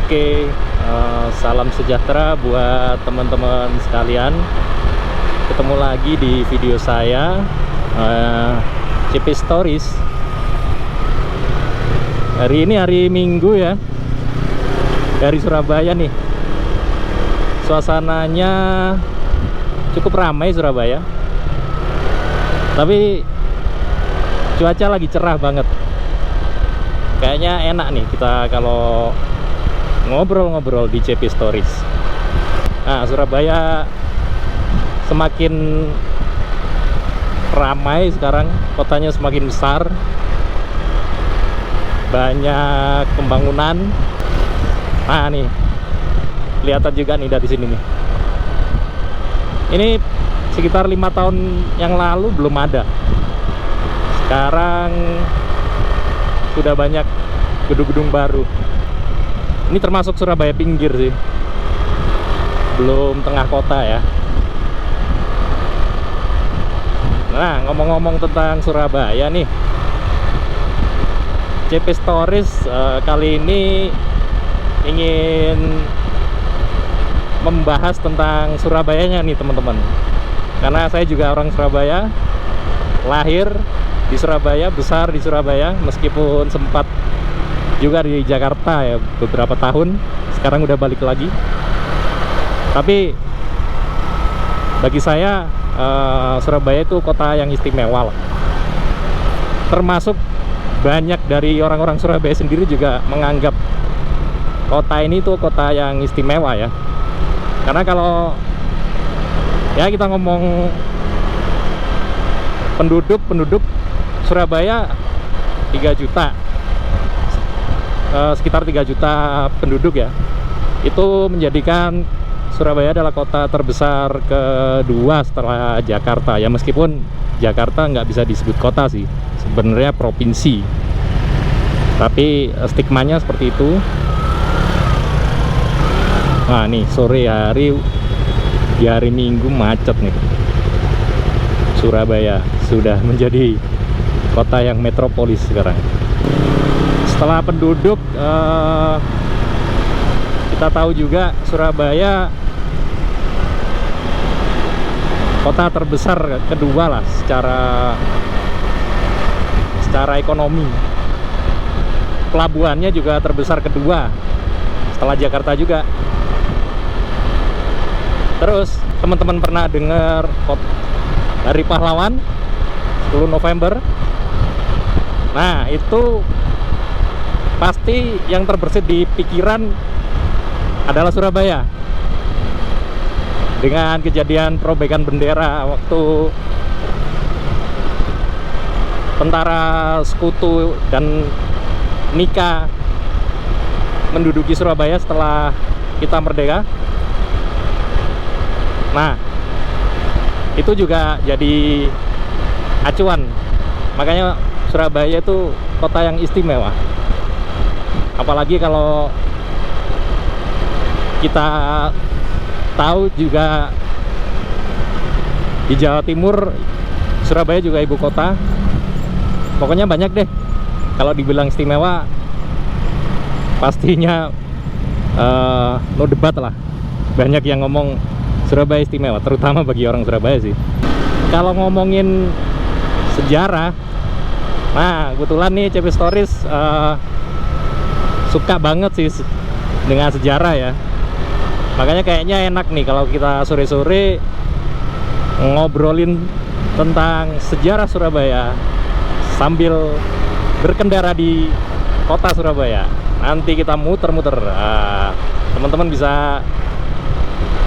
Oke, salam sejahtera buat teman-teman sekalian. Ketemu lagi di video saya, CP Stories. Hari ini hari Minggu ya, dari Surabaya nih. Suasananya cukup ramai Surabaya, tapi cuaca lagi cerah banget. Kayaknya enak nih kita kalau ngobrol-ngobrol di CP Stories. Nah, Surabaya semakin ramai sekarang, kotanya semakin besar, banyak pembangunan. Nah nih, kelihatan juga nih dari sini nih. Ini sekitar 5 tahun yang lalu belum ada. Sekarang sudah banyak gedung-gedung baru. Ini termasuk Surabaya pinggir sih, belum tengah kota ya. Nah, ngomong-ngomong tentang Surabaya nih, CP Stories kali ini ingin membahas tentang Surabayanya nih teman-teman. Karena saya juga orang Surabaya, lahir di Surabaya, besar di Surabaya, meskipun sempat juga di Jakarta ya beberapa tahun. Sekarang udah balik lagi. Tapi bagi saya Surabaya itu kota yang istimewa lah. Termasuk banyak dari orang-orang Surabaya sendiri juga menganggap kota ini tuh kota yang istimewa ya. Karena kalau ya kita ngomong penduduk Surabaya 3 juta, sekitar 3 juta penduduk ya. Itu menjadikan Surabaya adalah kota terbesar kedua setelah Jakarta ya, meskipun Jakarta nggak bisa disebut kota sih, sebenarnya provinsi, tapi stigmanya seperti itu. Nah nih, sore hari di hari Minggu macet nih. Surabaya sudah menjadi kota yang metropolis sekarang. Setelah penduduk, kita tahu juga Surabaya kota terbesar kedua lah secara ekonomi. Pelabuhannya juga terbesar kedua setelah Jakarta juga. Terus teman-teman pernah dengar Hari Pahlawan 10 November? Nah, itu pasti yang terbersit di pikiran adalah Surabaya. Dengan kejadian perobekan bendera waktu tentara Sekutu dan Nika menduduki Surabaya setelah kita merdeka. Nah, itu juga jadi acuan. Makanya Surabaya itu kota yang istimewa. Apalagi kalau kita tahu juga di Jawa Timur, Surabaya juga ibu kota. Pokoknya banyak deh. Kalau dibilang istimewa, pastinya no debat lah. Banyak yang ngomong Surabaya istimewa, terutama bagi orang Surabaya sih. Kalau ngomongin sejarah, nah kebetulan nih CP Stories suka banget sih dengan sejarah ya. Makanya kayaknya enak nih kalau kita sore-sore ngobrolin tentang sejarah Surabaya sambil berkendara di kota Surabaya. Nanti kita muter-muter. Teman-teman bisa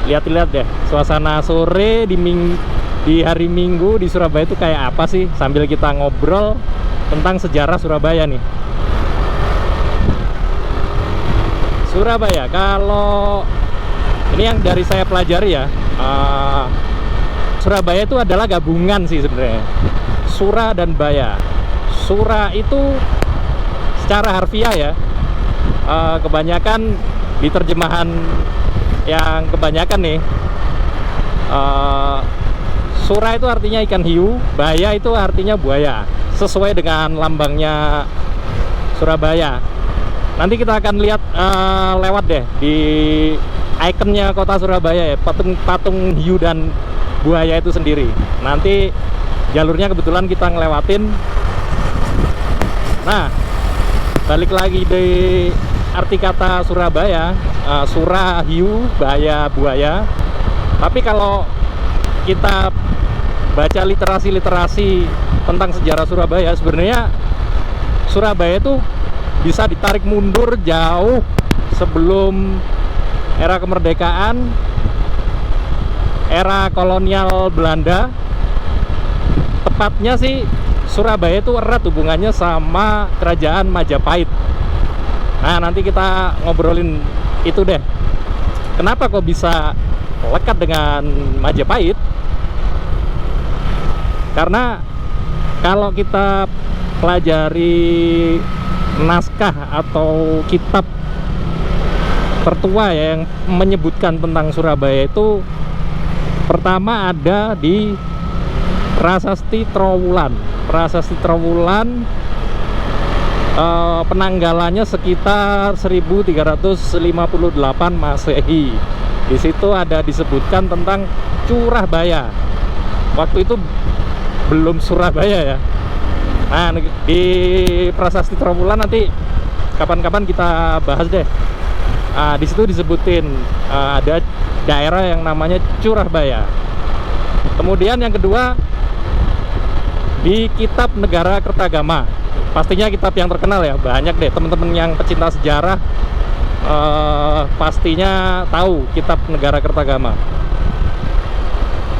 lihat-lihat deh suasana sore di hari Minggu di Surabaya itu kayak apa sih, sambil kita ngobrol tentang sejarah Surabaya nih. Surabaya, kalau ini yang dari saya pelajari ya, Surabaya itu adalah gabungan sih sebenarnya, Sura dan Baya. Sura itu secara harfiah ya, kebanyakan di terjemahan yang kebanyakan nih, Sura itu artinya ikan hiu, Baya itu artinya buaya, sesuai dengan lambangnya Surabaya. Nanti kita akan lihat lewat deh di ikonnya kota Surabaya ya, patung hiu dan buaya itu sendiri. Nanti jalurnya kebetulan kita ngelewatin. Nah, balik lagi di arti kata Surabaya, Sura hiu, Baya buaya. Tapi kalau kita baca literasi tentang sejarah Surabaya, sebenarnya Surabaya itu bisa ditarik mundur jauh sebelum era kemerdekaan, era kolonial Belanda. Tepatnya sih Surabaya itu erat hubungannya sama kerajaan Majapahit. Nah, nanti kita ngobrolin itu deh. Kenapa kok bisa lekat dengan Majapahit? Karena kalau kita pelajari naskah atau kitab tertua ya, yang menyebutkan tentang Surabaya itu pertama ada di Prasasti Trowulan. Prasasti Trowulan penanggalannya sekitar 1358 Masehi. Di situ ada disebutkan tentang Curah Baya. Waktu itu belum Surabaya ya. Nah, di Prasasti Trowulan nanti kapan-kapan kita bahas deh. Di situ disebutin ada daerah yang namanya Curah Baya. Kemudian yang kedua di Kitab Negara Kertagama. Pastinya kitab yang terkenal ya, banyak deh teman-teman yang pecinta sejarah pastinya tahu Kitab Negara Kertagama.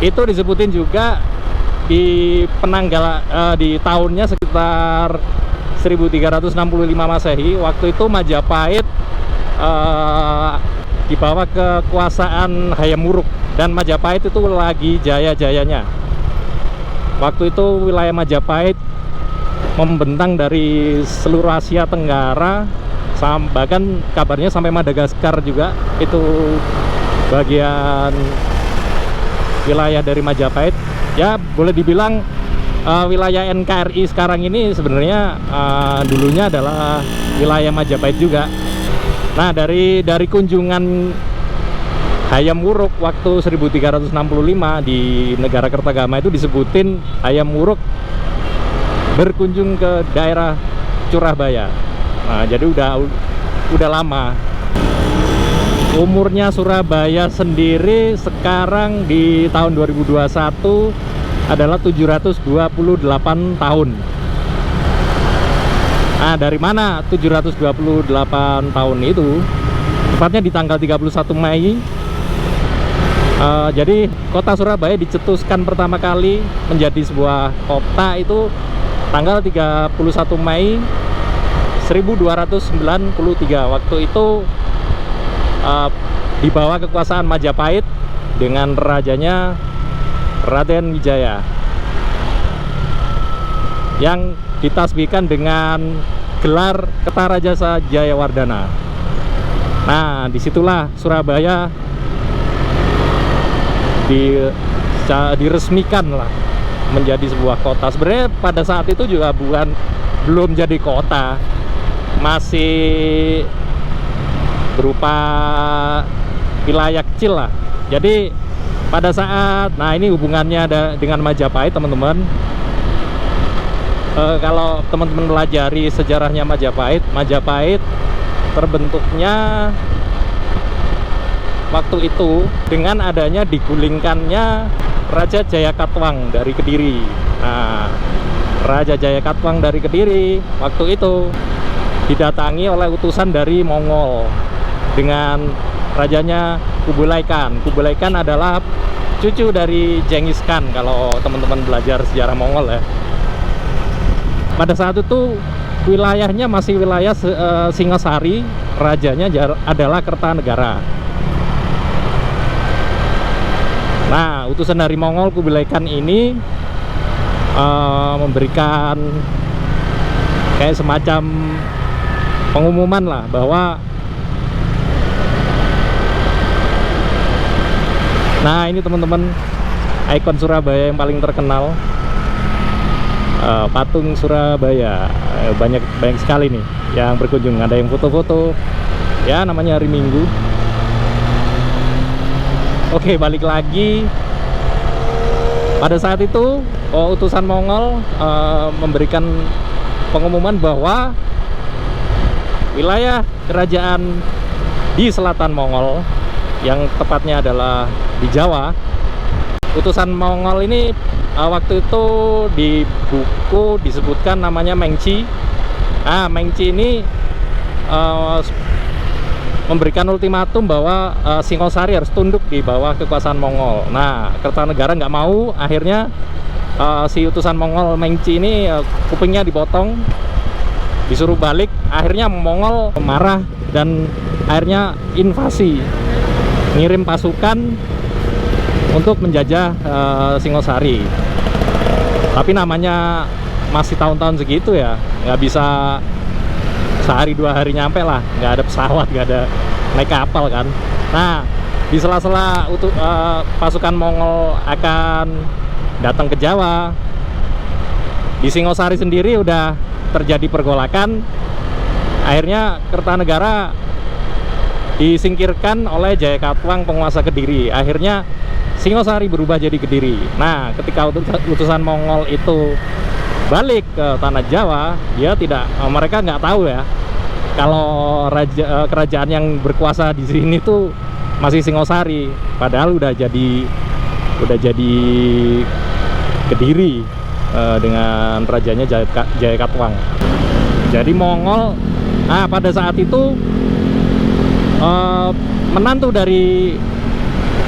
Itu disebutin juga di di tahunnya sekitar 1365 Masehi. Waktu itu Majapahit di bawah kekuasaan Hayam Wuruk, dan Majapahit itu lagi jaya-jayanya. Waktu itu wilayah Majapahit membentang dari seluruh Asia Tenggara, bahkan kabarnya sampai Madagaskar juga. Itu bagian wilayah dari Majapahit. Ya, boleh dibilang wilayah NKRI sekarang ini sebenarnya dulunya adalah wilayah Majapahit juga. Nah, dari kunjungan Hayam Wuruk waktu 1365 di Negara Kertagama itu disebutin Hayam Wuruk berkunjung ke daerah Curah Baya. Nah, jadi udah lama. Umurnya Surabaya sendiri sekarang di tahun 2021 adalah 728 tahun. Nah, dari mana 728 tahun itu? Tepatnya di tanggal 31 Mei. Jadi kota Surabaya dicetuskan pertama kali menjadi sebuah kota itu tanggal 31 Mei 1293. Waktu itu di bawah kekuasaan Majapahit dengan rajanya Raden Wijaya, yang ditasbihkan dengan gelar Kertarajasa Jayawardana. Nah, disitulah Surabaya diresmikan lah menjadi sebuah kota. Sebenarnya pada saat itu juga belum jadi kota, masih berupa wilayah kecil lah. Jadi pada saat, nah ini hubungannya dengan Majapahit teman-teman. Kalau teman-teman pelajari sejarahnya Majapahit terbentuknya waktu itu dengan adanya digulingkannya Raja Jayakatwang dari Kediri. Nah, Raja Jayakatwang dari Kediri waktu itu didatangi oleh utusan dari Mongol dengan rajanya Kublai Khan. Kublai Khan adalah cucu dari Genghis Khan kalau teman-teman belajar sejarah Mongol ya. Pada saat itu wilayahnya masih wilayah Singasari, rajanya adalah Kertanegara. Nah, utusan dari Mongol Kublai Khan ini memberikan kayak semacam pengumuman lah bahwa nah ini teman-teman ikon Surabaya yang paling terkenal. patung Surabaya. Banyak sekali nih yang berkunjung, ada yang foto-foto. Ya, namanya hari Minggu. Oke, balik lagi. Pada saat itu utusan Mongol memberikan pengumuman bahwa wilayah kerajaan di selatan Mongol, yang tepatnya adalah di Jawa. Utusan Mongol ini waktu itu di buku disebutkan namanya Mengci. Mengci ini memberikan ultimatum bahwa Singosari harus tunduk di bawah kekuasaan Mongol. Nah, Kertanegara nggak mau, akhirnya si utusan Mongol Mengci ini kupingnya dipotong, disuruh balik. Akhirnya Mongol marah dan akhirnya invasi, ngirim pasukan untuk menjajah Singosari. Tapi namanya masih tahun-tahun segitu ya, nggak bisa sehari 2 hari nyampe lah, nggak ada pesawat, nggak ada naik kapal kan. Nah, di sela-sela pasukan Mongol akan datang ke Jawa, di Singosari sendiri udah terjadi pergolakan. Akhirnya Kertanegara disingkirkan oleh Jayakatwang, penguasa Kediri. Akhirnya Singosari berubah jadi Kediri. Nah, ketika utusan Mongol itu balik ke tanah Jawa, mereka nggak tahu ya kalau kerajaan yang berkuasa di sini tuh masih Singosari, padahal udah jadi Kediri dengan rajanya Jayakatwang. Jadi Mongol, pada saat itu menantu dari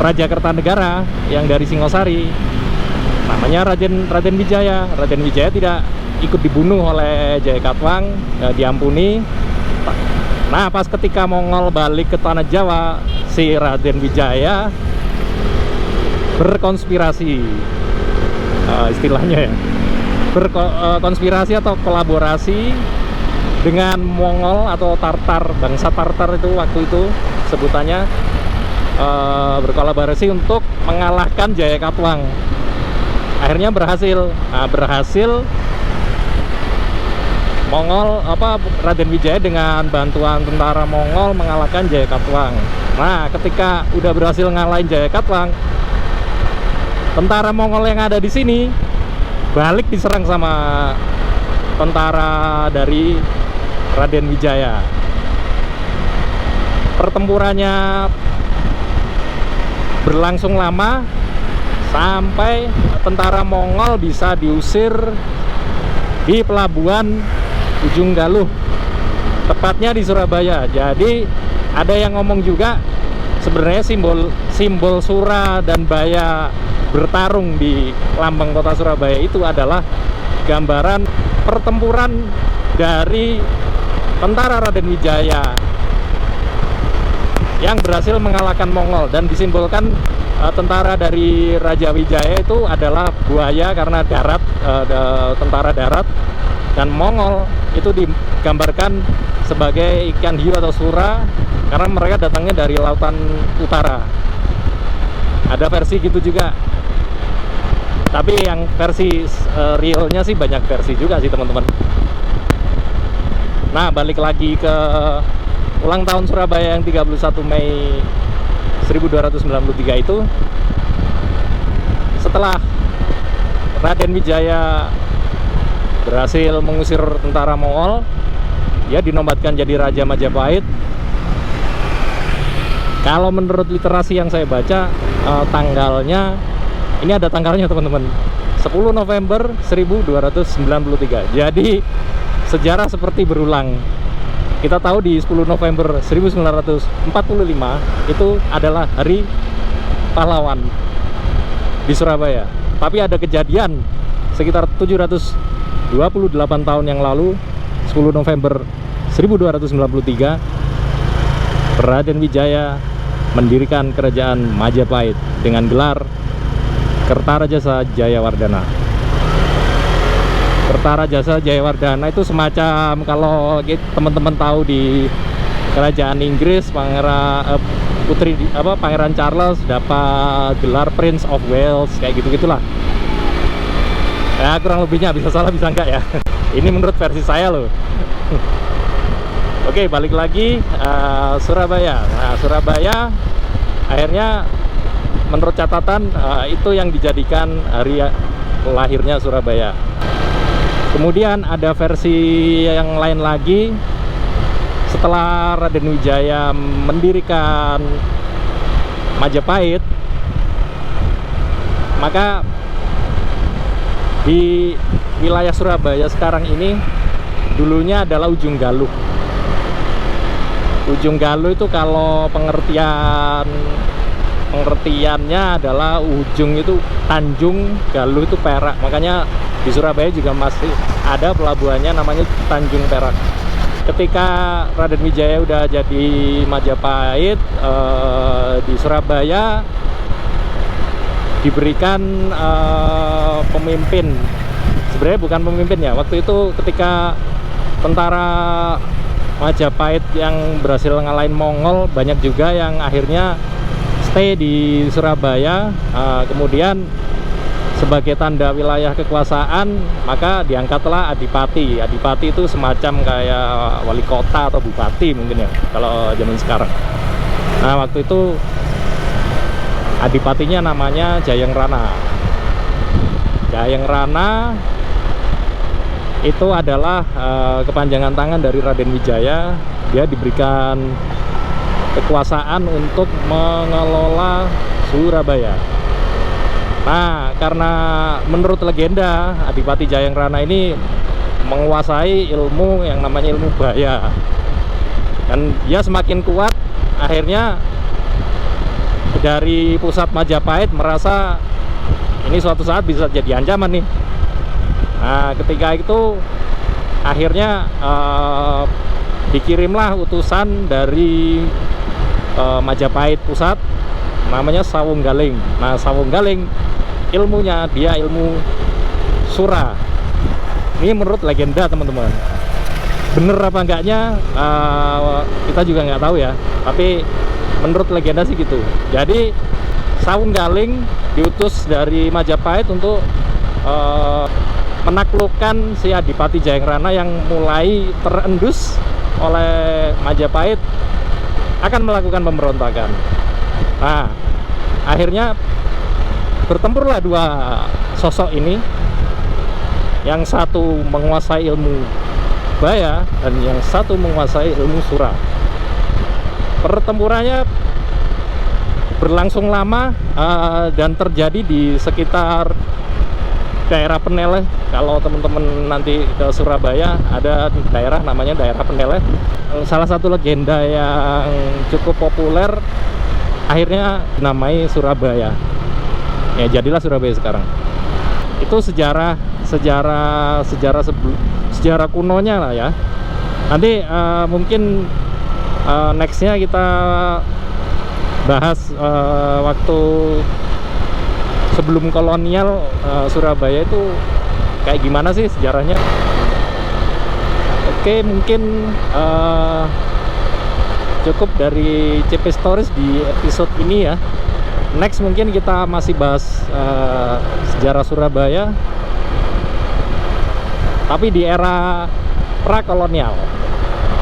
Raja Kertanegara yang dari Singosari, namanya Raden Wijaya. Raden Wijaya tidak ikut dibunuh oleh Jayakatwang, diampuni. Nah, pas ketika Mongol balik ke tanah Jawa, si Raden Wijaya berkonspirasi, istilahnya ya, berkonspirasi atau kolaborasi dengan Mongol atau Tartar, bangsa Tartar itu waktu itu sebutannya, berkolaborasi untuk mengalahkan Jayakatwang. Akhirnya berhasil. Mongol Raden Wijaya dengan bantuan tentara Mongol mengalahkan Jayakatwang. Nah, ketika udah berhasil ngalahin Jayakatwang, tentara Mongol yang ada di sini balik diserang sama tentara dari Raden Wijaya. Pertempurannya berlangsung lama sampai tentara Mongol bisa diusir di pelabuhan Ujung Galuh, tepatnya di Surabaya. Jadi ada yang ngomong juga sebenarnya simbol Sura dan Baya bertarung di lambang kota Surabaya itu adalah gambaran pertempuran dari tentara Raden Wijaya yang berhasil mengalahkan Mongol, dan disimbolkan tentara dari Raja Wijaya itu adalah buaya karena darat, tentara darat, dan Mongol itu digambarkan sebagai ikan hiu atau sura karena mereka datangnya dari lautan utara. Ada versi gitu juga, tapi yang versi realnya sih banyak versi juga sih teman-teman. Nah, balik lagi ke ulang tahun Surabaya yang 31 Mei 1293 itu, setelah Raden Wijaya berhasil mengusir tentara Mongol, dia dinobatkan jadi Raja Majapahit. Kalau menurut literasi yang saya baca, tanggalnya, ini ada tanggalnya teman-teman, 10 November 1293. Jadi sejarah seperti berulang. Kita tahu di 10 November 1945 itu adalah Hari Pahlawan di Surabaya. Tapi ada kejadian sekitar 728 tahun yang lalu, 10 November 1293, Raden Wijaya mendirikan kerajaan Majapahit dengan gelar Kertarajasa Jayawardana. Kertarajasa Jayawardana itu semacam, kalau teman-teman tahu di kerajaan Inggris, Pangeran Charles dapat gelar Prince of Wales, kayak gitu-gitulah. Ya kurang lebihnya, bisa salah bisa enggak ya. Ini menurut versi saya loh. Oke, balik lagi Surabaya. Nah, Surabaya akhirnya menurut catatan itu yang dijadikan hari lahirnya Surabaya. Kemudian ada versi yang lain lagi. Setelah Raden Wijaya mendirikan Majapahit, maka di wilayah Surabaya sekarang ini dulunya adalah Ujung Galuh. Ujung Galuh itu kalau pengertiannya adalah ujung itu Tanjung, Galuh itu Perak. Makanya di Surabaya juga masih ada pelabuhannya namanya Tanjung Perak. Ketika Raden Wijaya udah jadi Majapahit, di Surabaya diberikan pemimpin. Sebenarnya bukan pemimpin ya, waktu itu ketika tentara Majapahit yang berhasil ngalahin Mongol, banyak juga yang akhirnya stay di Surabaya. Kemudian sebagai tanda wilayah kekuasaan, maka diangkatlah adipati. Adipati itu semacam kayak wali kota atau bupati mungkin ya kalau zaman sekarang. Nah, waktu itu adipatinya namanya Jayeng Rana. Jayeng Rana itu adalah kepanjangan tangan dari Raden Wijaya. Dia diberikan kekuasaan untuk mengelola Surabaya. Nah, karena menurut legenda Adipati Jayeng Rana ini menguasai ilmu yang namanya ilmu baya, dan dia semakin kuat. Akhirnya dari pusat Majapahit merasa ini suatu saat bisa jadi ancaman nih. Nah, ketika itu akhirnya dikirimlah utusan dari Majapahit pusat namanya Sawunggaling. Nah, Sawunggaling ilmunya dia ilmu sura. Ini menurut legenda teman-teman. Bener apa enggaknya kita juga nggak tahu ya. Tapi menurut legenda sih gitu. Jadi Sawunggaling diutus dari Majapahit untuk menaklukkan si Adipati Jayeng Rana yang mulai terendus oleh Majapahit, akan melakukan pemberontakan. Nah, akhirnya bertempurlah dua sosok ini. Yang satu menguasai ilmu baya dan yang satu menguasai ilmu sura. Pertempurannya berlangsung lama dan terjadi di sekitar daerah Peneleh. Kalau teman-teman nanti ke Surabaya, ada daerah namanya daerah Peneleh. Salah satu legenda yang cukup populer akhirnya dinamai Surabaya. Ya, jadilah Surabaya sekarang. Itu sejarah kunonya lah ya. Nanti mungkin nextnya kita bahas waktu sebelum kolonial Surabaya itu kayak gimana sih sejarahnya. Oke, mungkin cukup dari CP Stories di episode ini ya. Next mungkin kita masih bahas sejarah Surabaya, tapi di era prakolonial,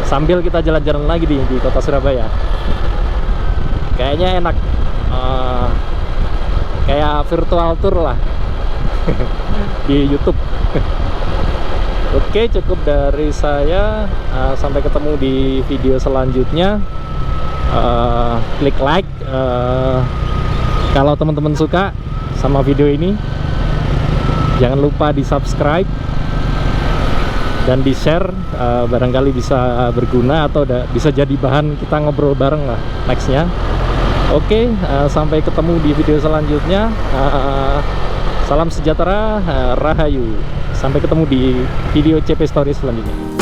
sambil kita jalan-jalan lagi di kota Surabaya. Kayaknya enak, kayak virtual tour lah di YouTube. Oke, cukup dari saya. Sampai ketemu di video selanjutnya. Klik like kalau teman-teman suka sama video ini. Jangan lupa di subscribe dan di share, barangkali bisa berguna atau bisa jadi bahan kita ngobrol bareng lah nextnya. Oke, sampai ketemu di video selanjutnya. Salam sejahtera, Rahayu. Sampai ketemu di video CP Stories selanjutnya.